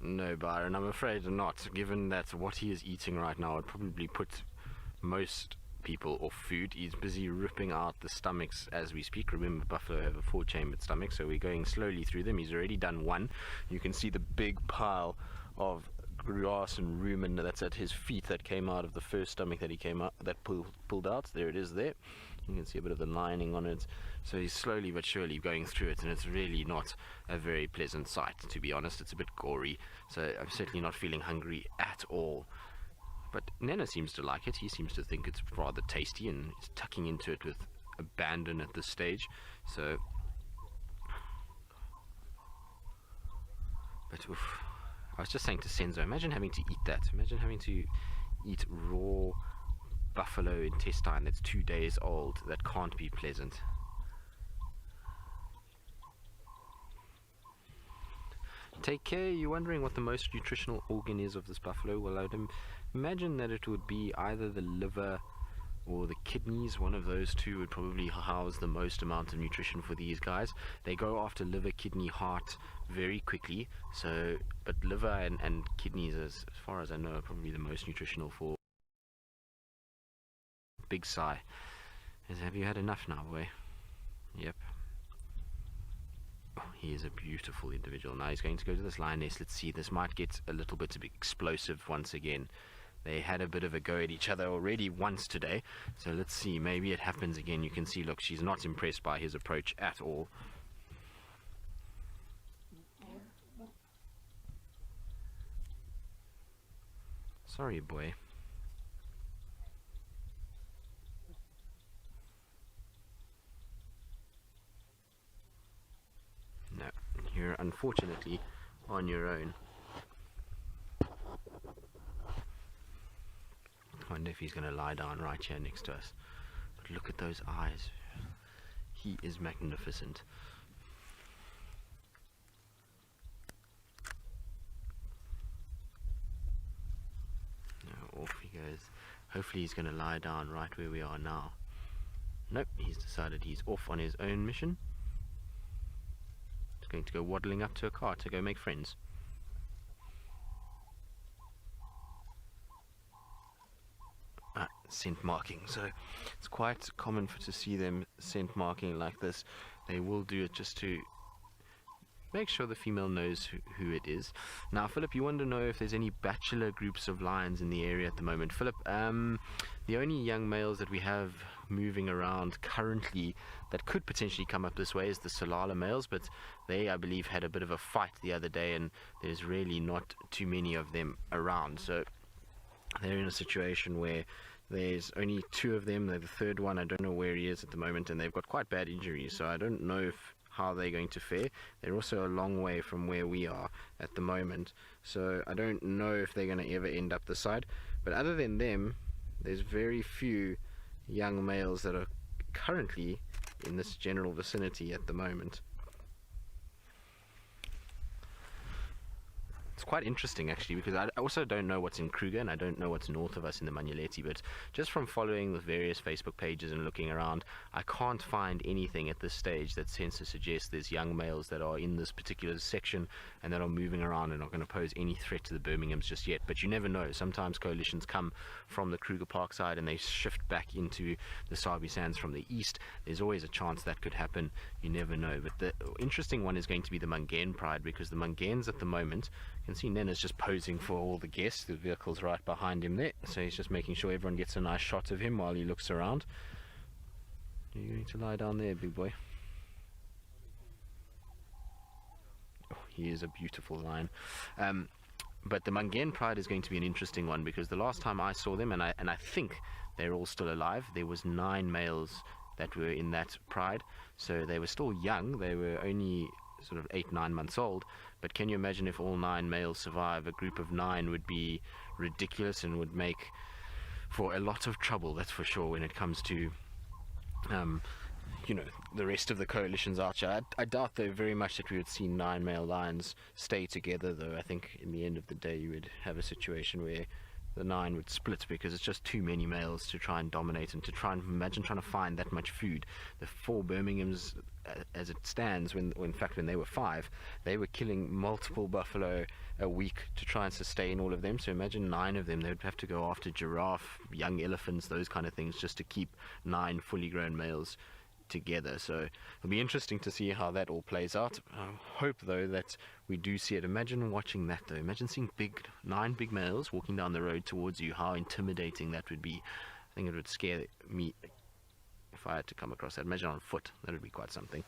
No, Byron, I'm afraid not. Given that what he is eating right now would probably put most people off food. He's busy ripping out the stomachs as we speak. Remember, buffalo have a four-chambered stomach, so we're going slowly through them. He's already done one. You can see the big pile of grass and rumen that's at his feet that came out of the first stomach that he came out, that pulled out. There it is there. You can see a bit of the lining on it. So he's slowly but surely going through it, and it's really not a very pleasant sight, to be honest. It's a bit gory, so I'm certainly not feeling hungry at all. But Nana seems to like it. He seems to think it's rather tasty, and he's tucking into it with abandon at this stage. So, but oof, I was just saying to Senzo, imagine having to eat that. Imagine having to eat raw buffalo intestine that's 2 days old. That can't be pleasant. Take care. You're wondering what the most nutritional organ is of this buffalo? Well, I'd imagine that it would be either the liver or the kidneys. One of those two would probably house the most amount of nutrition for these guys. They go after liver, kidney, heart very quickly. So, but liver and kidneys, as far as I know, are probably the most nutritional for. Big sigh. Have you had enough now, boy? Yep. Oh, he is a beautiful individual. Now he's going to go to this lioness. Let's see, this might get a little bit explosive once again. They had a bit of a go at each other already once today, so let's see, maybe it happens again. You can see, look, she's not impressed by his approach at all. Sorry, boy. No, you're unfortunately on your own. I wonder if he's going to lie down right here next to us. But look at those eyes. He is magnificent. Now off he goes. Hopefully he's going to lie down right where we are now. Nope, he's decided he's off on his own mission. He's going to go waddling up to a car to go make friends. Scent marking, so it's quite common to see them scent marking like this. They will do it just to make sure the female knows who it is. Now, Philip, you want to know if there's any bachelor groups of lions in the area at the moment. Philip, the only young males that we have moving around currently that could potentially come up this way is the Solala males, but they, I believe, had a bit of a fight the other day, and there's really not too many of them around. So they're in a situation where there's only two of them. They're the third one. I don't know where he is at the moment, and they've got quite bad injuries, so I don't know how they're going to fare. They're also a long way from where we are at the moment, so I don't know if they're going to ever end up this side. But other than them, there's very few young males that are currently in this general vicinity at the moment. It's quite interesting, actually, because I also don't know what's in Kruger, and I don't know what's north of us in the Manyeleti, but just from following the various Facebook pages and looking around, I can't find anything at this stage that tends to suggest there's young males that are in this particular section and that are moving around and are going to pose any threat to the Birminghams just yet. But you never know. Sometimes coalitions come from the Kruger Park side and they shift back into the Sabi Sands from the east. There's always a chance that could happen. You never know. But the interesting one is going to be the Mangane Pride, because the Manganes at the moment, you can see Nena's just posing for all the guests. The vehicle's right behind him there, so he's just making sure everyone gets a nice shot of him while he looks around. You're going to lie down there, big boy. Oh, he is a beautiful lion. But the Mangane Pride is going to be an interesting one, because the last time I saw them, and I think they're all still alive, there was 9 males that were in that pride, so they were still young. They were only sort of 8-9 months old. But can you imagine if all 9 males survive? A group of 9 would be ridiculous and would make for a lot of trouble, that's for sure, when it comes to the rest of the coalition's archer. I doubt, though, very much that we would see 9 male lions stay together, though. I think in the end of the day you would have a situation where the 9 would split, because it's just too many males to try and dominate, and to try and imagine trying to find that much food. The 4 Birminghams, as it stands, in fact when they were 5, they were killing multiple buffalo a week to try and sustain all of them. So imagine 9 of them, they would have to go after giraffe, young elephants, those kind of things, just to keep 9 fully grown males together. So it'll be interesting to see how that all plays out. I hope though that we do see it. Imagine watching that though. Imagine seeing 9 big males walking down the road towards you. How intimidating that would be. I think it would scare me if I had to come across that. Imagine on foot. That would be quite something.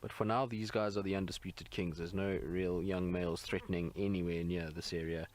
But for now, these guys are the undisputed kings. There's no real young males threatening anywhere near this area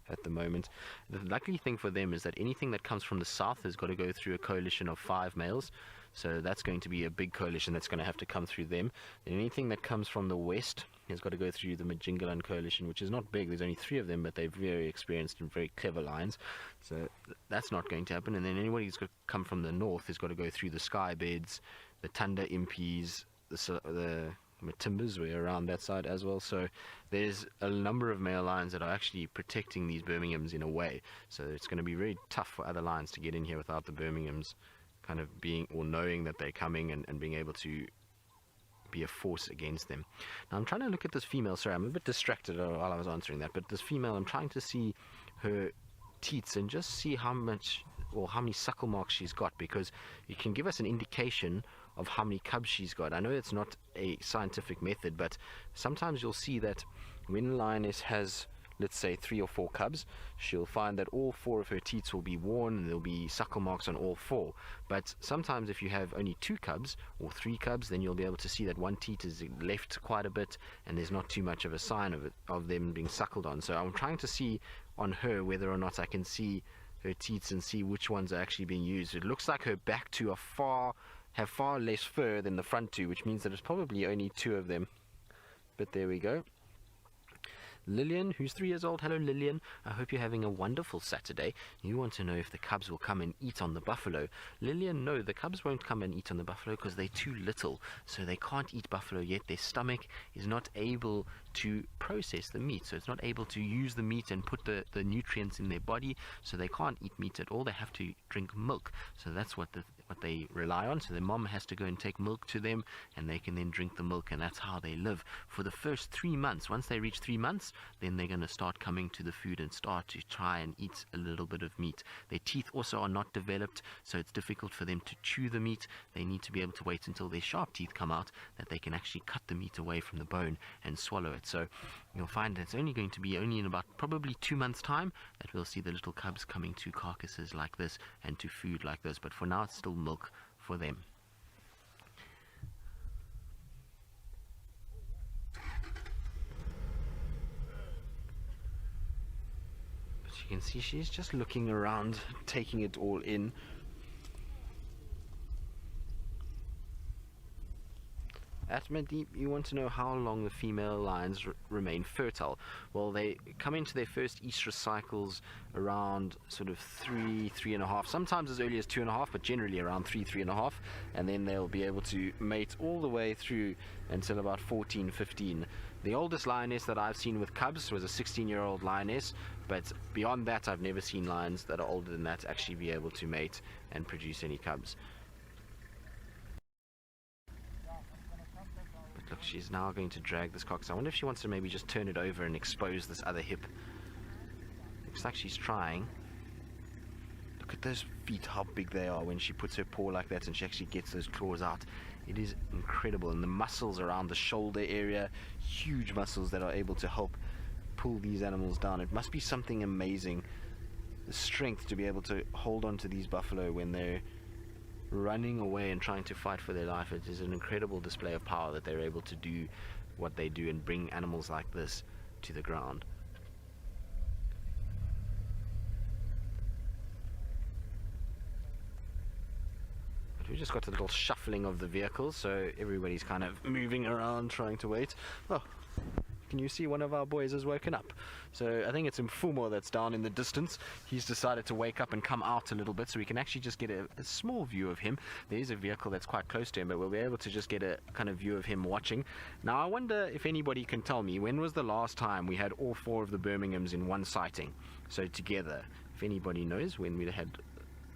at the moment. The lucky thing for them is that anything that comes from the south has got to go through a coalition of 5 males. So that's going to be a big coalition that's going to have to come through them. And anything that comes from the west has got to go through the Majingalan coalition, which is not big. There's only 3 of them, but they're very experienced and very clever lions. So that's not going to happen. And then anybody who's got to come from the north has got to go through the Skybeds, the Tunda Impies, the Matimbas were around that side as well. So there's a number of male lions that are actually protecting these Birminghams in a way. So it's going to be very tough for other lions to get in here without the Birminghams kind of being, or knowing that they're coming, and being able to be a force against them. Now I'm trying to look at this female. Sorry, I'm a bit distracted while I was answering that, but this female, I'm trying to see her teats and just see how much or how many suckle marks she's got, because it can give us an indication of how many cubs she's got. I know it's not a scientific method, but sometimes you'll see that when a lioness has, let's say, 3 or 4 cubs, she'll find that all 4 of her teats will be worn and there'll be suckle marks on all 4. But sometimes if you have only 2 cubs or 3 cubs, then you'll be able to see that one teat is left quite a bit and there's not too much of a sign of them being suckled on. So I'm trying to see on her whether or not I can see her teats and see which ones are actually being used. It looks like her back 2 have far less fur than the front 2, which means that it's probably only 2 of them. But there we go. Lillian, who's 3 years old. Hello Lillian, I hope you're having a wonderful Saturday. You want to know if the cubs will come and eat on the buffalo. Lillian, no, the cubs won't come and eat on the buffalo because they're too little, so they can't eat buffalo yet. Their stomach is not able to process the meat, so it's not able to use the meat and put the nutrients in their body, so they can't eat meat at all. They have to drink milk, so that's what they rely on. So their mom has to go and take milk to them, and they can then drink the milk, and that's how they live for the first 3 months. Once they reach 3 months, then they're going to start coming to the food and start to try and eat a little bit of meat. Their teeth also are not developed, so it's difficult for them to chew the meat. They need to be able to wait until their sharp teeth come out, that they can actually cut the meat away from the bone and swallow it. So you'll find that it's only going to be in about probably 2 months time that we'll see the little cubs coming to carcasses like this and to food like this. But for now it's still milk for them. You can see she's just looking around, taking it all in. At Mandeep, you want to know how long the female lions remain fertile. Well, they come into their first estrus cycles around sort of 3.5, sometimes as early as 2.5, but generally around 3.5, and then they'll be able to mate all the way through until about 14, 15. The oldest lioness that I've seen with cubs was a 16-year-old lioness, but beyond that I've never seen lions that are older than that actually be able to mate and produce any cubs. But look, she's now going to drag this carcass. I wonder if she wants to maybe just turn it over and expose this other hip. Looks like she's trying. Look at those feet, how big they are when she puts her paw like that and she actually gets those claws out. It is incredible. And the muscles around the shoulder area, huge muscles that are able to help pull these animals down. It must be something amazing, the strength to be able to hold on to these buffalo when they're running away and trying to fight for their life. It is an incredible display of power that they're able to do what they do and bring animals like this to the ground. We just got a little shuffling of the vehicles, so everybody's kind of moving around trying to wait. Oh, can you see one of our boys has woken up? So I think it's Mfumo that's down in the distance. He's decided to wake up and come out a little bit so we can actually just get a small view of him. There is a vehicle that's quite close to him, but we'll be able to just get a kind of view of him watching. Now I wonder if anybody can tell me, when was the last time we had all 4 of the Birminghams in one sighting? So together, if anybody knows when we had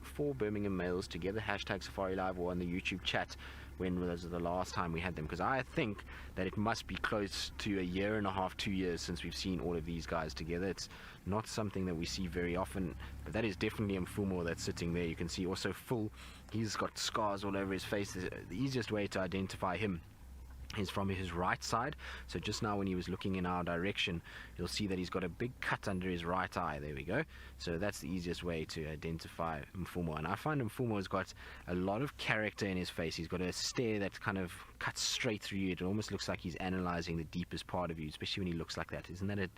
4 Birmingham males together, hashtag Safari Live or on the YouTube chat, when was the last time we had them? Because I think that it must be close to a year and a half, 2 years since we've seen all of these guys together. It's not something that we see very often, but that is definitely Mfumo that's sitting there. You can see also Full, he's got scars all over his face. The easiest way to identify him is from his right side. So just now when he was looking in our direction, you'll see that he's got a big cut under his right eye. There we go. So that's the easiest way to identify Mfumo, and I find Mfumo's got a lot of character in his face. He's got a stare that kind of cuts straight through you. It almost looks like he's analyzing the deepest part of you, especially when he looks like that. Isn't that an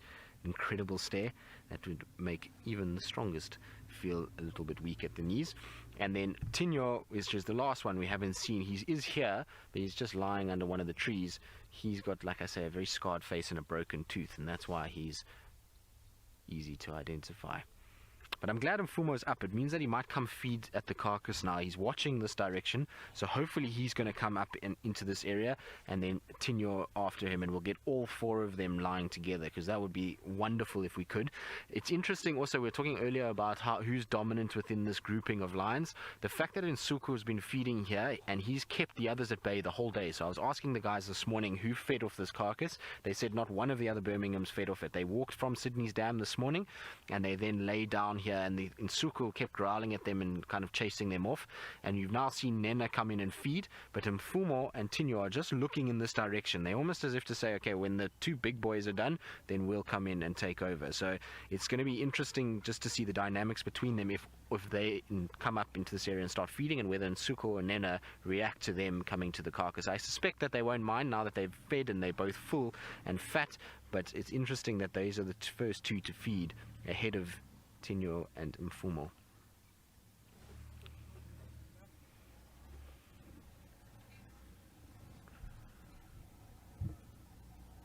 incredible stare? That would make even the strongest feel a little bit weak at the knees. And then Tinyo is just the last one we haven't seen. He is here, but he's just lying under one of the trees. He's got, like I say, a very scarred face and a broken tooth, and that's why he's easy to identify. But I'm glad Mfumo's up. It means that he might come feed at the carcass now. He's watching this direction, so hopefully he's going to come up into this area, and then Tinyo after him, and we'll get all 4 of them lying together, because that would be wonderful if we could. It's interesting also, we were talking earlier about who's dominant within this grouping of lions. The fact that Nsuku has been feeding here, and he's kept the others at bay the whole day. So I was asking the guys this morning who fed off this carcass. They said not one of the other Birminghams fed off it. They walked from Sydney's Dam this morning, and they then lay down here, and the Nsuku kept growling at them and kind of chasing them off. And you've now seen Nena come in and feed, but Mfumo and Tinyo are just looking in this direction. They're almost as if to say, okay, when the 2 big boys are done, then we'll come in and take over. So it's going to be interesting just to see the dynamics between them if they come up into this area and start feeding, and whether Nsuku or Nena react to them coming to the carcass. I suspect that they won't mind now that they've fed and they're both full and fat, but it's interesting that these are the first 2 to feed ahead of Tinyo and Mfumo.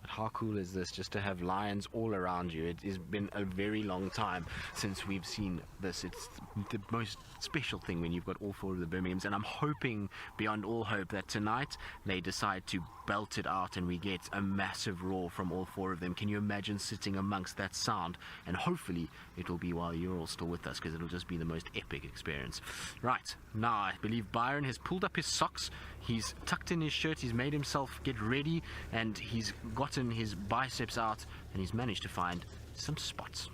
How cool is this, just to have lions all around you? It has been a very long time since we've seen this. It's the most special thing when you've got all 4 of the Birminghams, and I'm hoping beyond all hope that tonight they decide to belt it out and we get a massive roar from all 4 of them. Can you imagine sitting amongst that sound? And hopefully it will be while you're all still with us, because it'll just be the most epic experience. Right, now I believe Byron has pulled up his socks, he's tucked in his shirt, he's made himself get ready, and he's gotten his biceps out, and he's managed to find some spots.